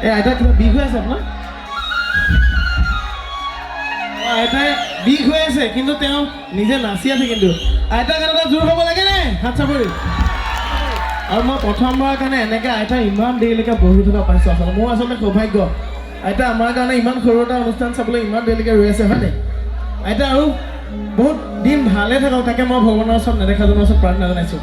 এই আইতা কিবা বিষ হৈ আছে আপোনাৰ? আইতাই বিষ হৈ আছে কিন্তু তেওঁ নিজে নাচি আছে কিন্তু আইতাৰ কাৰণে এটা জোৰ হ'ব লাগে নে হাত চাপৰি আৰু মই প্ৰথমবাৰৰ কাৰণে এনেকৈ আইতা ইমান দেৰিলৈকে বহি থকা পাইছোঁ আচলতে মোৰ আচলতে সৌভাগ্য আইতা আমাৰ কাৰণে ইমান সৰু এটা অনুষ্ঠান চাবলৈ ইমান দেৰিলৈকে ৰৈ আছে হয়নে আইতা আৰু বহুত দিন ভালে থাকক তাকে মই ভগৱানৰ ওচৰত নেদেখাজনৰ ওচৰত প্ৰাৰ্থনা জনাইছোঁ